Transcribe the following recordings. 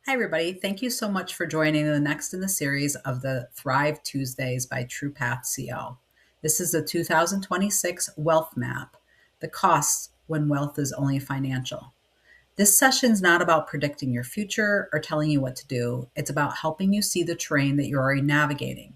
Hi, everybody. Thank you so much for joining the next in the series of the Thrive Tuesdays by TruePath CO. This is the 2026 Wealth Map, the costs when wealth is only financial. This session is not about predicting your future or telling you what to do. It's about helping you see the terrain that you're already navigating.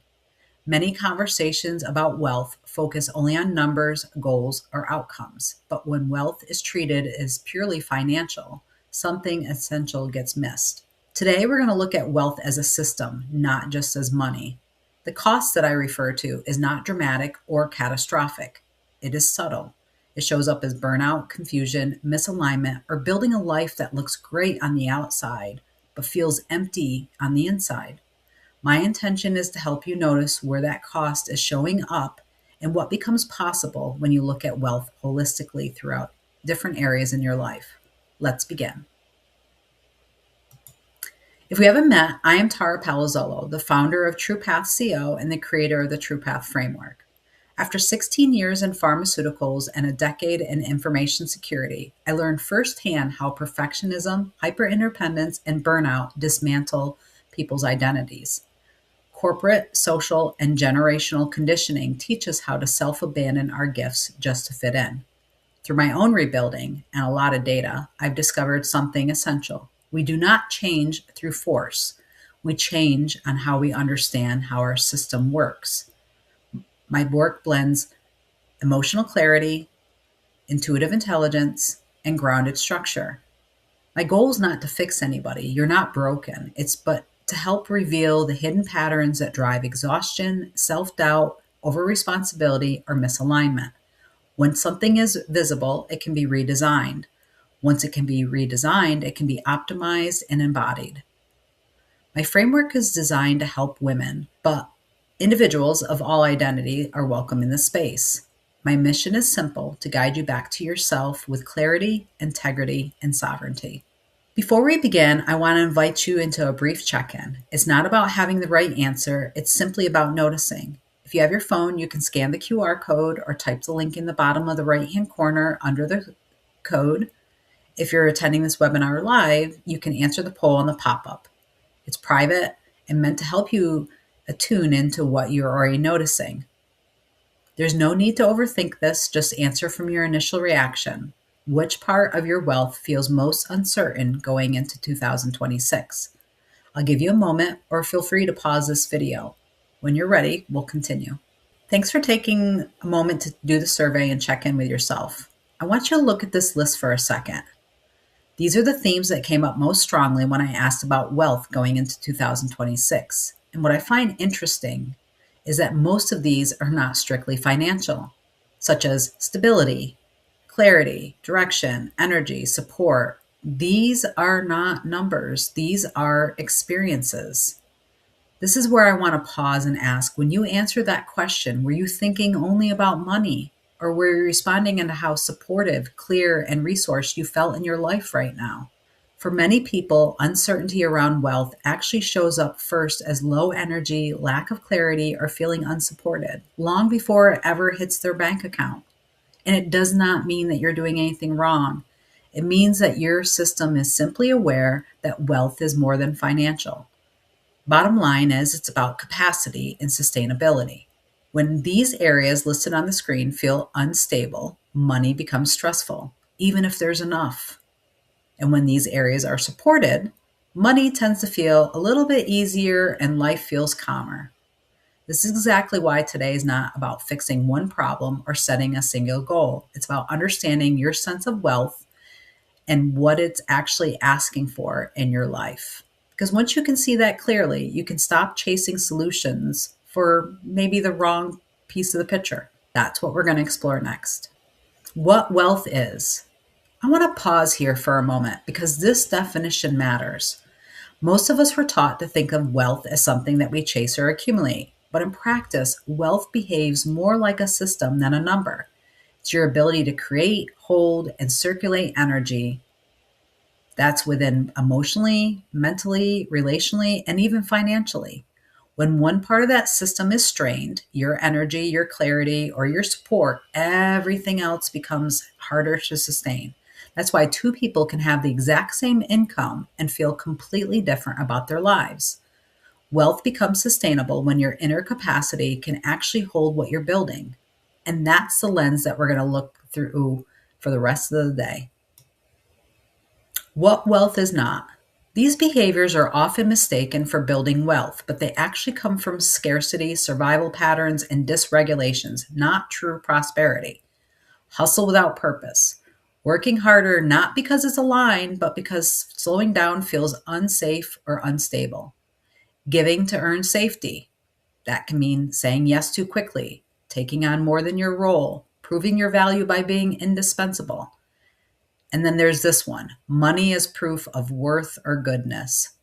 Many conversations about wealth focus only on numbers, goals, or outcomes. But when wealth is treated as purely financial, something essential gets missed. Today, we're going to look at wealth as a system, not just as money. The cost that I refer to is not dramatic or catastrophic. It is subtle. It shows up as burnout, confusion, misalignment, or building a life that looks great on the outside, but feels empty on the inside. My intention is to help you notice where that cost is showing up and what becomes possible when you look at wealth holistically throughout different areas in your life. Let's begin. If we haven't met, I am Tara Palazzolo, the founder of TruePath CO and the creator of the TruePath framework. After 16 years in pharmaceuticals and a decade in information security, I learned firsthand how perfectionism, hyperinterdependence, and burnout dismantle people's identities. Corporate, social, and generational conditioning teach us how to self-abandon our gifts just to fit in. Through my own rebuilding and a lot of data, I've discovered something essential. We do not change through force. We change on how we understand how our system works. My work blends emotional clarity, intuitive intelligence, and grounded structure. My goal is not to fix anybody. You're not broken. It's but to help reveal the hidden patterns that drive exhaustion, self-doubt, over-responsibility, or misalignment. When something is visible, it can be redesigned. Once it can be redesigned, it can be optimized and embodied. My framework is designed to help women, but individuals of all identity are welcome in the space. My mission is simple: to guide you back to yourself with clarity, integrity, and sovereignty. Before we begin, I want to invite you into a brief check-in. It's not about having the right answer, it's simply about noticing. If you have your phone, you can scan the QR code or type the link in the bottom of the right-hand corner under the code. If you're attending this webinar live, you can answer the poll on the pop-up. It's private and meant to help you attune into what you're already noticing. There's no need to overthink this, just answer from your initial reaction. Which part of your wealth feels most uncertain going into 2026? I'll give you a moment, or feel free to pause this video. When you're ready, we'll continue. Thanks for taking a moment to do the survey and check in with yourself. I want you to look at this list for a second. These are the themes that came up most strongly when I asked about wealth going into 2026. And what I find interesting is that most of these are not strictly financial, such as stability, clarity, direction, energy, support. These are not numbers. These are experiences. This is where I want to pause and ask, when you answer that question, were you thinking only about money? Or were you responding into how supportive, clear, and resourced you felt in your life right now? For many people, uncertainty around wealth actually shows up first as low energy, lack of clarity, or feeling unsupported, long before it ever hits their bank account. And it does not mean that you're doing anything wrong. It means that your system is simply aware that wealth is more than financial. Bottom line is, it's about capacity and sustainability. When these areas listed on the screen feel unstable, money becomes stressful, even if there's enough. And when these areas are supported, money tends to feel a little bit easier and life feels calmer. This is exactly why today is not about fixing one problem or setting a single goal. It's about understanding your sense of wealth and what it's actually asking for in your life. Because once you can see that clearly, you can stop chasing solutions for maybe the wrong piece of the picture. That's what we're going to explore next. What wealth is. I want to pause here for a moment because this definition matters. Most of us were taught to think of wealth as something that we chase or accumulate. But in practice, wealth behaves more like a system than a number. It's your ability to create, hold, and circulate energy that's within emotionally, mentally, relationally, and even financially. When one part of that system is strained, your energy, your clarity, or your support, everything else becomes harder to sustain. That's why two people can have the exact same income and feel completely different about their lives. Wealth becomes sustainable when your inner capacity can actually hold what you're building. And that's the lens that we're going to look through for the rest of the day. What wealth is not. These behaviors are often mistaken for building wealth, but they actually come from scarcity, survival patterns, and dysregulations, not true prosperity. Hustle without purpose. Working harder not because it's aligned, but because slowing down feels unsafe or unstable. Giving to earn safety. That can mean saying yes too quickly, taking on more than your role, proving your value by being indispensable. And then there's this one, money as proof of worth or goodness.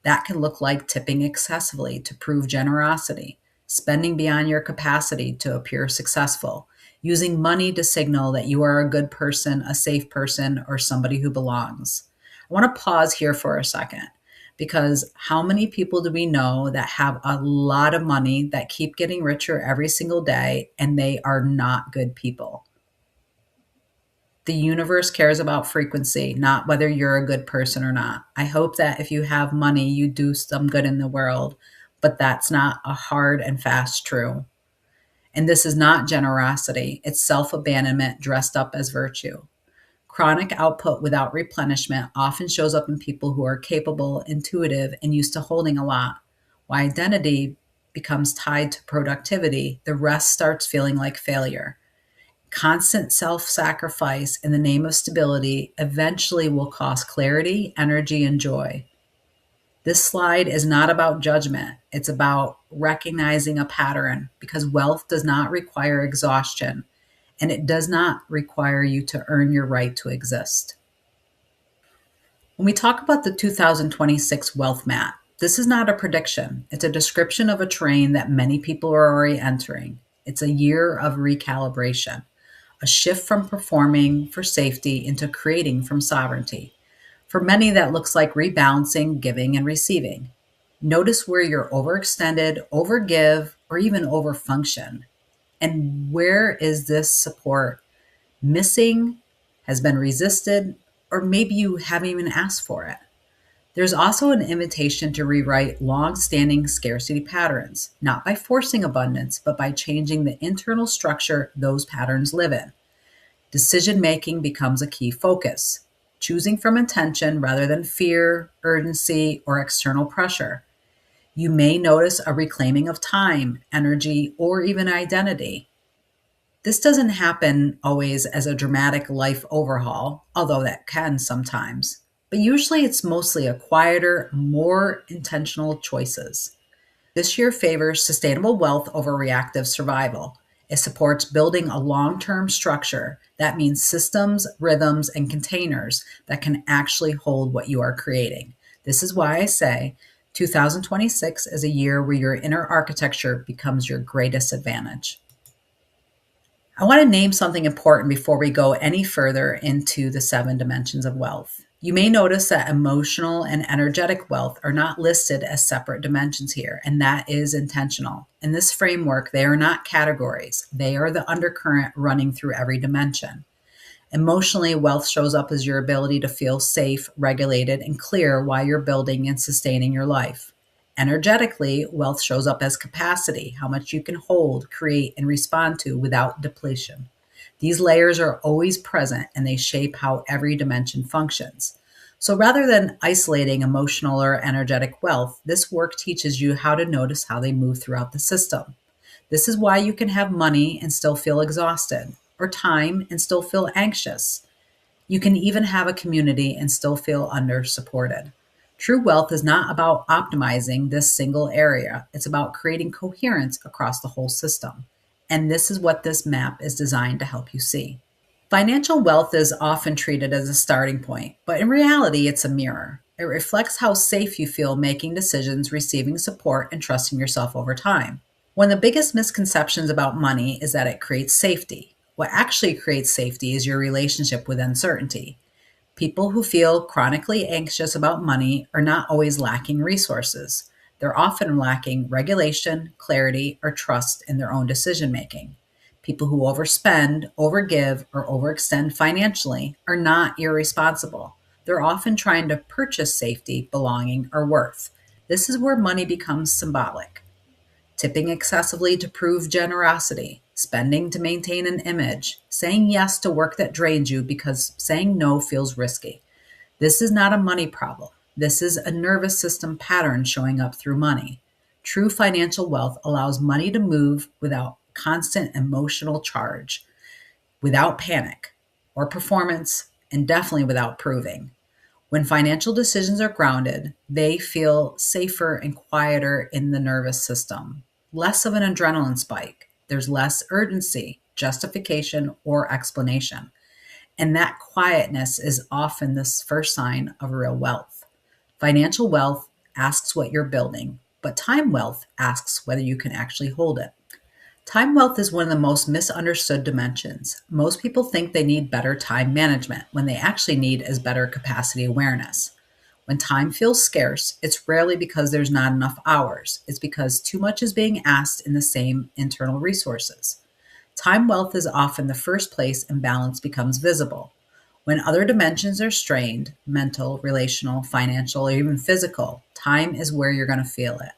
That can look like tipping excessively to prove generosity, spending beyond your capacity to appear successful, using money to signal that you are a good person, a safe person, or somebody who belongs. I want to pause here for a second because how many people do we know that have a lot of money that keep getting richer every single day and they are not good people? The universe cares about frequency, not whether you're a good person or not. I hope that if you have money, you do some good in the world, but that's not a hard and fast true. And this is not generosity, it's self abandonment dressed up as virtue. Chronic output without replenishment often shows up in people who are capable, intuitive, and used to holding a lot. While identity becomes tied to productivity, the rest starts feeling like failure. Constant self sacrifice in the name of stability eventually will cost clarity, energy, and joy. This slide is not about judgment, it's about recognizing a pattern because wealth does not require exhaustion and it does not require you to earn your right to exist. When we talk about the 2026 wealth map, this is not a prediction. It's a description of a terrain that many people are already entering. It's a year of recalibration, a shift from performing for safety into creating from sovereignty. For many, that looks like rebalancing, giving, and receiving. Notice where you're overextended, overgive, or even overfunction. And where is this support missing, has been resisted, or maybe you haven't even asked for it? There's also an invitation to rewrite long-standing scarcity patterns, not by forcing abundance, but by changing the internal structure those patterns live in. Decision making becomes a key focus, choosing from intention rather than fear, urgency, or external pressure. You may notice a reclaiming of time, energy, or even identity. This doesn't happen always as a dramatic life overhaul, although that can sometimes. But usually it's mostly a quieter, more intentional choices. This year favors sustainable wealth over reactive survival. It supports building a long term structure. That means systems, rhythms, and containers that can actually hold what you are creating. This is why I say 2026 is a year where your inner architecture becomes your greatest advantage. I want to name something important before we go any further into the 7 dimensions of wealth. You may notice that emotional and energetic wealth are not listed as separate dimensions here, and that is intentional. In this framework, they are not categories, they are the undercurrent running through every dimension. Emotionally, wealth shows up as your ability to feel safe, regulated, and clear while you're building and sustaining your life. Energetically, wealth shows up as capacity, how much you can hold, create, and respond to without depletion. These layers are always present and they shape how every dimension functions. So rather than isolating emotional or energetic wealth, this work teaches you how to notice how they move throughout the system. This is why you can have money and still feel exhausted, or time and still feel anxious. You can even have a community and still feel under supported. True wealth is not about optimizing this single area. It's about creating coherence across the whole system. And this is what this map is designed to help you see. Financial wealth is often treated as a starting point, but in reality, it's a mirror. It reflects how safe you feel making decisions, receiving support, and trusting yourself over time. One of the biggest misconceptions about money is that it creates safety. What actually creates safety is your relationship with uncertainty. People who feel chronically anxious about money are not always lacking resources. They're often lacking regulation, clarity, or trust in their own decision making. People who overspend, overgive, or overextend financially are not irresponsible. They're often trying to purchase safety, belonging, or worth. This is where money becomes symbolic. Tipping excessively to prove generosity, spending to maintain an image, saying yes to work that drains you because saying no feels risky. This is not a money problem. This is a nervous system pattern showing up through money. True financial wealth allows money to move without constant emotional charge, without panic or performance, and definitely without proving. When financial decisions are grounded, they feel safer and quieter in the nervous system. Less of an adrenaline spike. There's less urgency, justification, or explanation. And that quietness is often the first sign of real wealth. Financial wealth asks what you're building, but time wealth asks whether you can actually hold it. Time wealth is one of the most misunderstood dimensions. Most people think they need better time management when they actually need is better capacity awareness. When time feels scarce, it's rarely because there's not enough hours. It's because too much is being asked in the same internal resources. Time wealth is often the first place imbalance becomes visible. When other dimensions are strained, mental, relational, financial, or even physical, time is where you're going to feel it.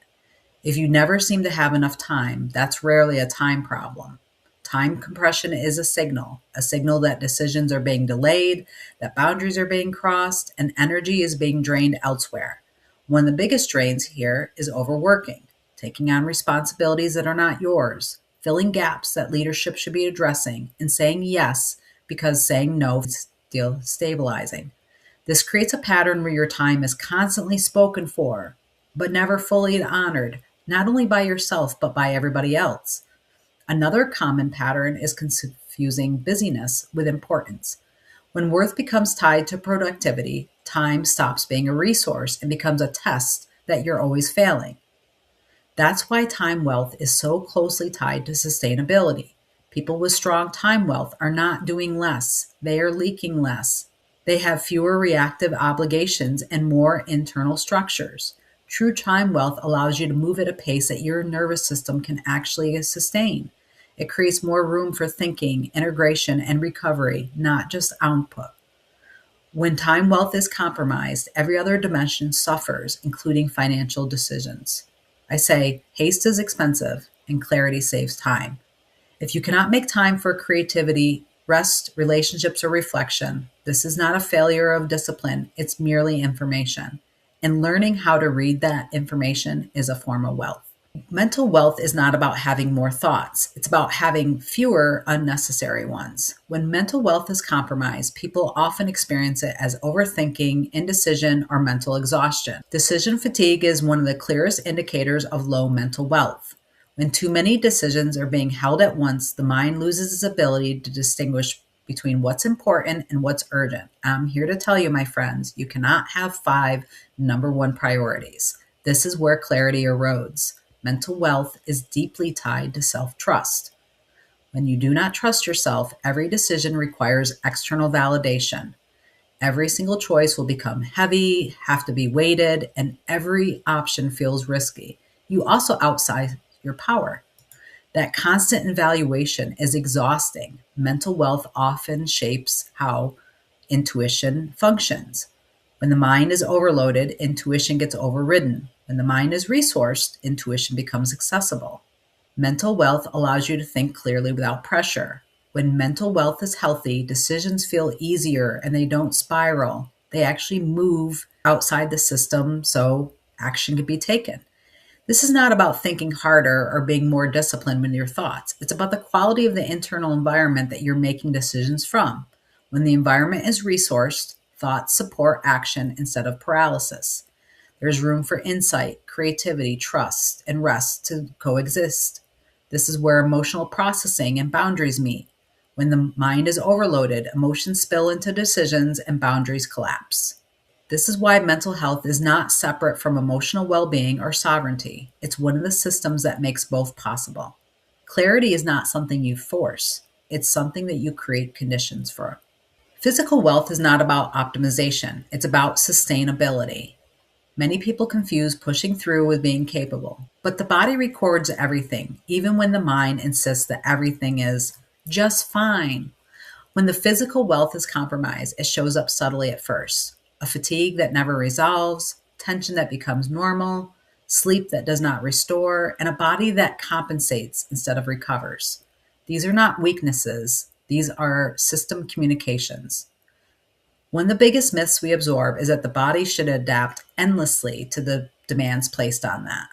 If you never seem to have enough time, that's rarely a time problem. Time compression is a signal that decisions are being delayed, that boundaries are being crossed, and energy is being drained elsewhere. One of the biggest drains here is overworking, taking on responsibilities that are not yours, filling gaps that leadership should be addressing, and saying yes because saying no is still stabilizing. This creates a pattern where your time is constantly spoken for, but never fully honored, not only by yourself, but by everybody else. Another common pattern is confusing busyness with importance. When worth becomes tied to productivity, time stops being a resource and becomes a test that you're always failing. That's why time wealth is so closely tied to sustainability. People with strong time wealth are not doing less, they are leaking less. They have fewer reactive obligations and more internal structures. True time wealth allows you to move at a pace that your nervous system can actually sustain. It creates more room for thinking, integration, and recovery, not just output. When time wealth is compromised, every other dimension suffers, including financial decisions. I say haste is expensive and clarity saves time. If you cannot make time for creativity, rest, relationships, or reflection, this is not a failure of discipline, it's merely information. And learning how to read that information is a form of wealth. Mental wealth is not about having more thoughts. It's about having fewer unnecessary ones. When mental wealth is compromised, people often experience it as overthinking, indecision, or mental exhaustion. Decision fatigue is one of the clearest indicators of low mental wealth. When too many decisions are being held at once, the mind loses its ability to distinguish between what's important and what's urgent. I'm here to tell you, my friends, you cannot have 5 number one priorities. This is where clarity erodes. Mental wealth is deeply tied to self-trust. When you do not trust yourself, every decision requires external validation. Every single choice will become heavy, have to be weighted, and every option feels risky. You also outsize your power. That constant evaluation is exhausting. Mental wealth often shapes how intuition functions. When the mind is overloaded, intuition gets overridden. When the mind is resourced, intuition becomes accessible. Mental wealth allows you to think clearly without pressure. When mental wealth is healthy, decisions feel easier and they don't spiral. They actually move outside the system so action can be taken. This is not about thinking harder or being more disciplined with your thoughts. It's about the quality of the internal environment that you're making decisions from. When the environment is resourced, thoughts support action instead of paralysis. There's room for insight, creativity, trust, and rest to coexist. This is where emotional processing and boundaries meet. When the mind is overloaded, emotions spill into decisions and boundaries collapse. This is why mental health is not separate from emotional well-being or sovereignty. It's one of the systems that makes both possible. Clarity is not something you force. It's something that you create conditions for. Physical wealth is not about optimization. It's about sustainability. Many people confuse pushing through with being capable, but the body records everything, even when the mind insists that everything is just fine. When the physical wealth is compromised, it shows up subtly at first. A fatigue that never resolves, tension that becomes normal, sleep that does not restore, and a body that compensates instead of recovers. These are not weaknesses, these are system communications. One of the biggest myths we absorb is that the body should adapt endlessly to the demands placed on that.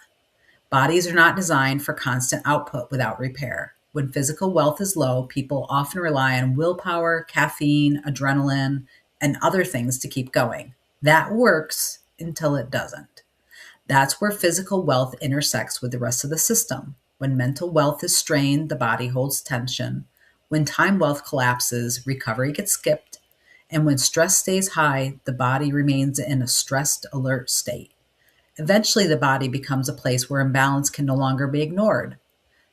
Bodies are not designed for constant output without repair. When physical wealth is low, people often rely on willpower, caffeine, adrenaline, and other things to keep going. That works until it doesn't. That's where physical wealth intersects with the rest of the system. When mental wealth is strained, the body holds tension. When time wealth collapses, recovery gets skipped. And when stress stays high, the body remains in a stressed, alert state. Eventually, the body becomes a place where imbalance can no longer be ignored.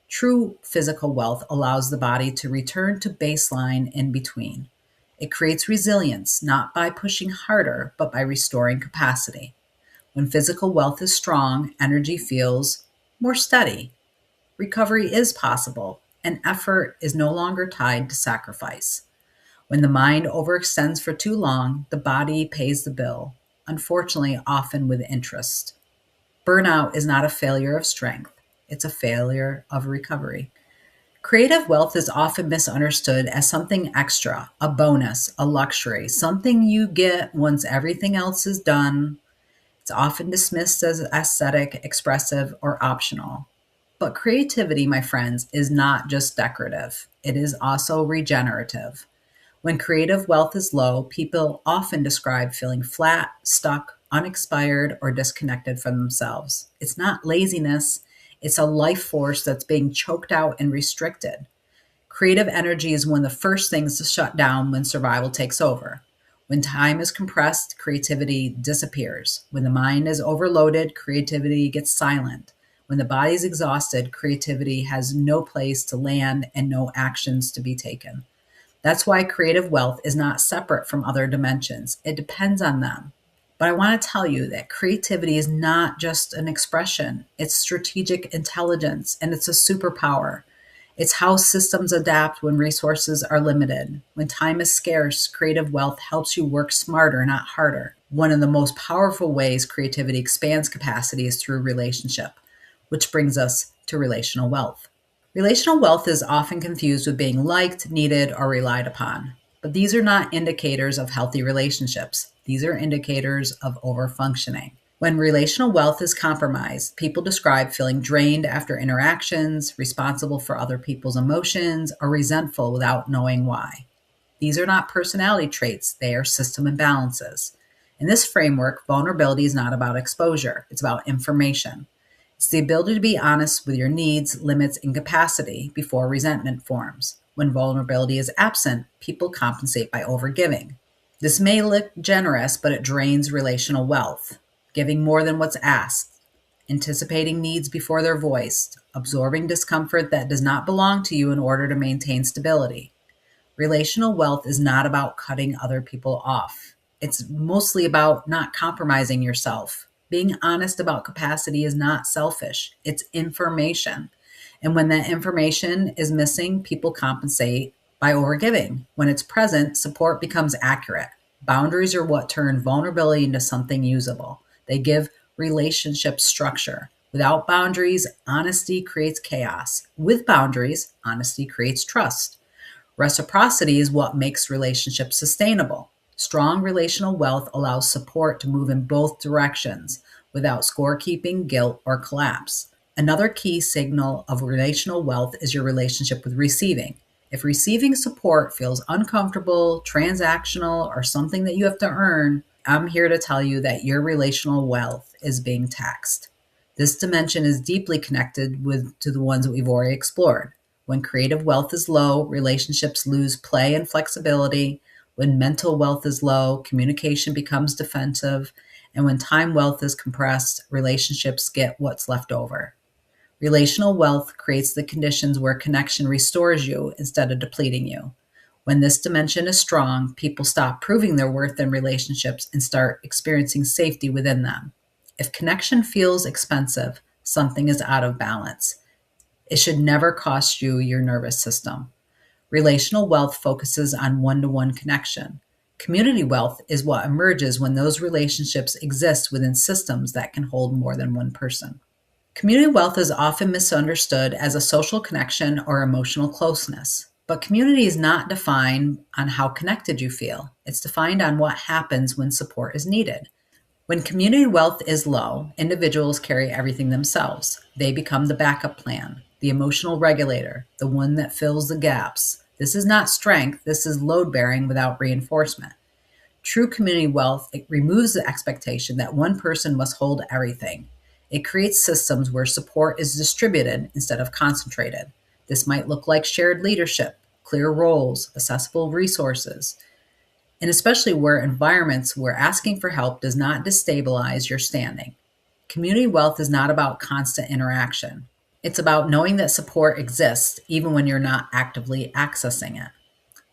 True physical wealth allows the body to return to baseline in between. It creates resilience, not by pushing harder, but by restoring capacity. When physical wealth is strong, energy feels more steady. Recovery is possible, and effort is no longer tied to sacrifice. When the mind overextends for too long, the body pays the bill, unfortunately, often with interest. Burnout is not a failure of strength, it's a failure of recovery. Creative wealth is often misunderstood as something extra, a bonus, a luxury, something you get once everything else is done. It's often dismissed as aesthetic, expressive, or optional. But creativity, my friends, is not just decorative, it is also regenerative. When creative wealth is low, people often describe feeling flat, stuck, unexpired, or disconnected from themselves. It's not laziness, it's a life force that's being choked out and restricted. Creative energy is one of the first things to shut down when survival takes over. When time is compressed, creativity disappears. When the mind is overloaded, creativity gets silent. When the body is exhausted, creativity has no place to land and no actions to be taken. That's why creative wealth is not separate from other dimensions. It depends on them. But I want to tell you that creativity is not just an expression, it's strategic intelligence and it's a superpower. It's how systems adapt when resources are limited. When time is scarce, creative wealth helps you work smarter, not harder. One of the most powerful ways creativity expands capacity is through relationship, which brings us to relational wealth. Relational wealth is often confused with being liked, needed, or relied upon. But these are not indicators of healthy relationships. These are indicators of overfunctioning. When relational wealth is compromised, people describe feeling drained after interactions, responsible for other people's emotions, or resentful without knowing why. These are not personality traits, they are system imbalances. In this framework, vulnerability is not about exposure, it's about information. It's the ability to be honest with your needs, limits, and capacity before resentment forms. When vulnerability is absent, people compensate by overgiving. This may look generous, but it drains relational wealth. Giving more than what's asked, anticipating needs before they're voiced, absorbing discomfort that does not belong to you in order to maintain stability. Relational wealth is not about cutting other people off. It's mostly about not compromising yourself. Being honest about capacity is not selfish, it's information. And when that information is missing, people compensate by overgiving. When it's present, support becomes accurate. Boundaries are what turn vulnerability into something usable. They give relationships structure. Without boundaries, honesty creates chaos. With boundaries, honesty creates trust. Reciprocity is what makes relationships sustainable. Strong relational wealth allows support to move in both directions without scorekeeping, guilt, or collapse. Another key signal of relational wealth is your relationship with receiving. If receiving support feels uncomfortable, transactional, or something that you have to earn, I'm here to tell you that your relational wealth is being taxed. This dimension is deeply connected to the ones that we've already explored. When creative wealth is low, relationships lose play and flexibility. When mental wealth is low, communication becomes defensive. And when time wealth is compressed, relationships get what's left over. Relational wealth creates the conditions where connection restores you instead of depleting you. When this dimension is strong, people stop proving their worth in relationships and start experiencing safety within them. If connection feels expensive, something is out of balance. It should never cost you your nervous system. Relational wealth focuses on one to one connection. Community wealth is what emerges when those relationships exist within systems that can hold more than one person. Community wealth is often misunderstood as a social connection or emotional closeness. But community is not defined on how connected you feel. It's defined on what happens when support is needed. When community wealth is low, individuals carry everything themselves. They become the backup plan, the emotional regulator, the one that fills the gaps. This is not strength, this is load bearing without reinforcement. True community wealth, it removes the expectation that one person must hold everything. It creates systems where support is distributed instead of concentrated. This might look like shared leadership, clear roles, accessible resources, and especially where environments where asking for help does not destabilize your standing. Community wealth is not about constant interaction. It's about knowing that support exists even when you're not actively accessing it.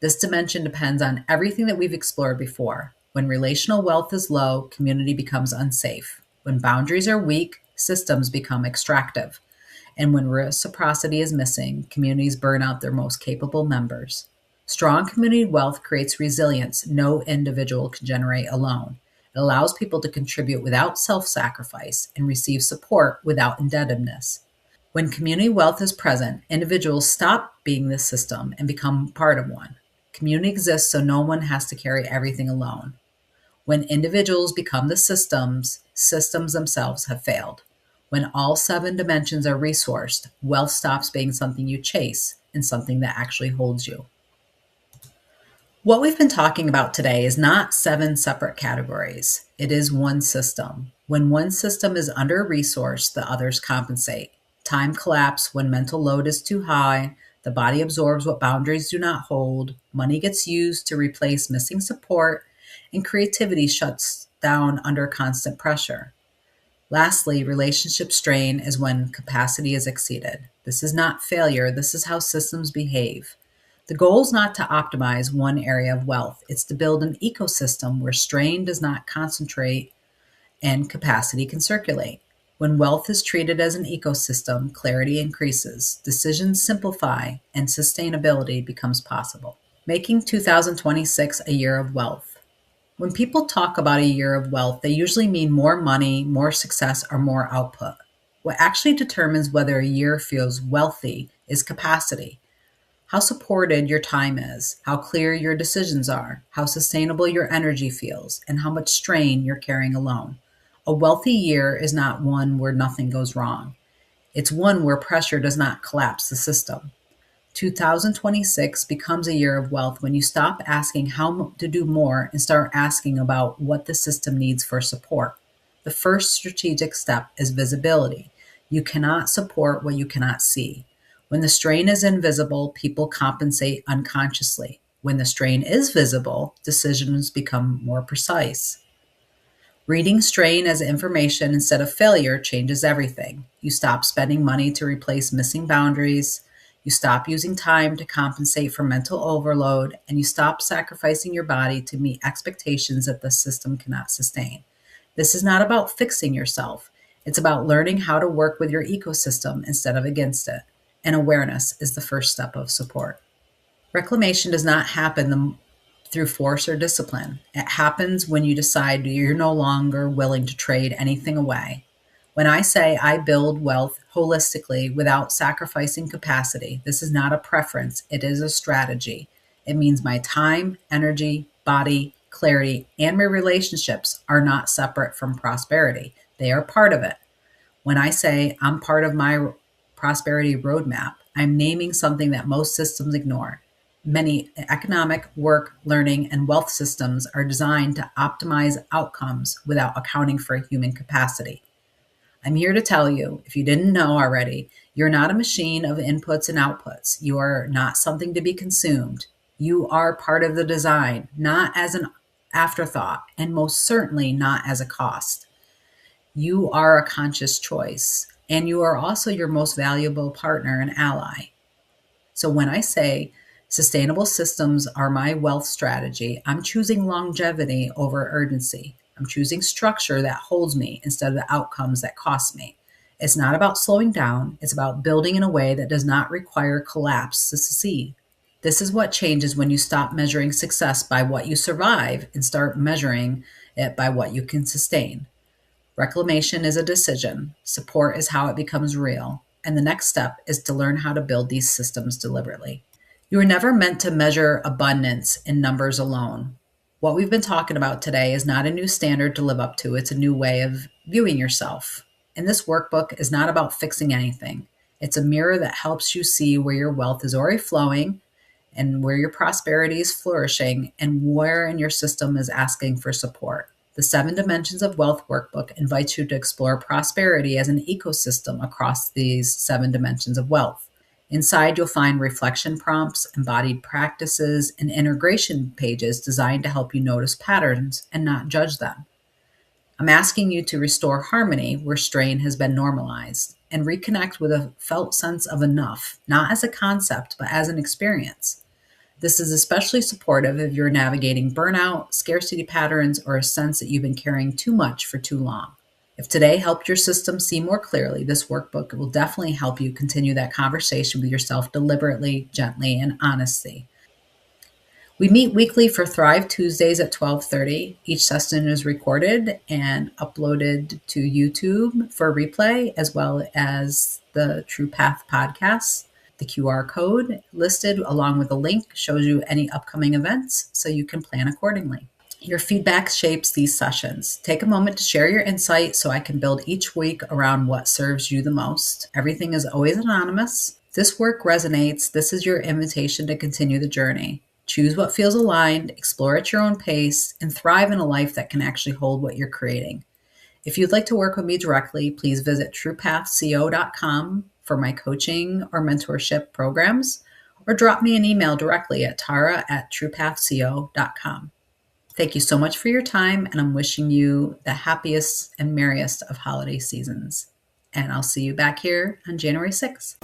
This dimension depends on everything that we've explored before. When relational wealth is low, community becomes unsafe. When boundaries are weak, systems become extractive. And when reciprocity is missing, communities burn out their most capable members. Strong community wealth creates resilience no individual can generate alone. It allows people to contribute without self sacrifice and receive support without indebtedness. When community wealth is present, individuals stop being the system and become part of one. Community exists so no one has to carry everything alone. When individuals become the systems, systems themselves have failed. When all seven dimensions are resourced, wealth stops being something you chase and something that actually holds you. What we've been talking about today is not seven separate categories. It is one system. When one system is under resourced, the others compensate. Time collapse when mental load is too high, the body absorbs what boundaries do not hold, money gets used to replace missing support, and creativity shuts down under constant pressure. Lastly, relationship strain is when capacity is exceeded. This is not failure, this is how systems behave. The goal is not to optimize one area of wealth, it's to build an ecosystem where strain does not concentrate and capacity can circulate. When wealth is treated as an ecosystem, clarity increases, decisions simplify, and sustainability becomes possible. Making 2026 a year of wealth. When people talk about a year of wealth, they usually mean more money, more success, or more output. What actually determines whether a year feels wealthy is capacity. How supported your time is, how clear your decisions are, how sustainable your energy feels, and how much strain you're carrying alone. A wealthy year is not one where nothing goes wrong. It's one where pressure does not collapse the system. 2026 becomes a year of wealth when you stop asking how to do more and start asking about what the system needs for support. The first strategic step is visibility. You cannot support what you cannot see. When the strain is invisible, people compensate unconsciously. When the strain is visible, decisions become more precise. Reading strain as information instead of failure changes everything. You stop spending money to replace missing boundaries. You stop using time to compensate for mental overload, and you stop sacrificing your body to meet expectations that the system cannot sustain. This is not about fixing yourself. It's about learning how to work with your ecosystem instead of against it. And awareness is the first step of support. Reclamation does not happen through force or discipline. It happens when you decide you're no longer willing to trade anything away. When I say I build wealth holistically without sacrificing capacity, this is not a preference, it is a strategy. It means my time, energy, body, clarity, and my relationships are not separate from prosperity. They are part of it. When I say I'm part of my prosperity roadmap, I'm naming something that most systems ignore. Many economic, work, learning, and wealth systems are designed to optimize outcomes without accounting for human capacity. I'm here to tell you, if you didn't know already, you're not a machine of inputs and outputs. You are not something to be consumed. You are part of the design, not as an afterthought, and most certainly not as a cost. You are a conscious choice, and you are also your most valuable partner and ally. So when I say sustainable systems are my wealth strategy, I'm choosing longevity over urgency. I'm choosing structure that holds me instead of the outcomes that cost me. It's not about slowing down, it's about building in a way that does not require collapse to succeed. This is what changes when you stop measuring success by what you survive and start measuring it by what you can sustain. Reclamation is a decision, support is how it becomes real, and the next step is to learn how to build these systems deliberately. You were never meant to measure abundance in numbers alone. What we've been talking about today is not a new standard to live up to, it's a new way of viewing yourself. And this workbook is not about fixing anything. It's a mirror that helps you see where your wealth is already flowing and where your prosperity is flourishing and where in your system is asking for support. The 7 Dimensions of Wealth workbook invites you to explore prosperity as an ecosystem across these 7 dimensions of wealth. Inside, you'll find reflection prompts, embodied practices, and integration pages designed to help you notice patterns and not judge them. I'm asking you to restore harmony where strain has been normalized and reconnect with a felt sense of enough, not as a concept, but as an experience. This is especially supportive if you're navigating burnout, scarcity patterns, or a sense that you've been carrying too much for too long. If today helped your system see more clearly, this workbook will definitely help you continue that conversation with yourself deliberately, gently, and honesty. We meet weekly for Thrive Tuesdays at 12:30. Each session is recorded and uploaded to YouTube for replay, as well as the True Path podcast. The QR code listed along with a link shows you any upcoming events so you can plan accordingly. Your feedback shapes these sessions. Take a moment to share your insight so I can build each week around what serves you the most. Everything is always anonymous. If this work resonates, this is your invitation to continue the journey. Choose what feels aligned, explore at your own pace, and thrive in a life that can actually hold what you're creating. If you'd like to work with me directly, please visit truepathco.com for my coaching or mentorship programs, or drop me an email directly at tara@truepathco.com. Thank you so much for your time, and I'm wishing you the happiest and merriest of holiday seasons. And I'll see you back here on January 6th.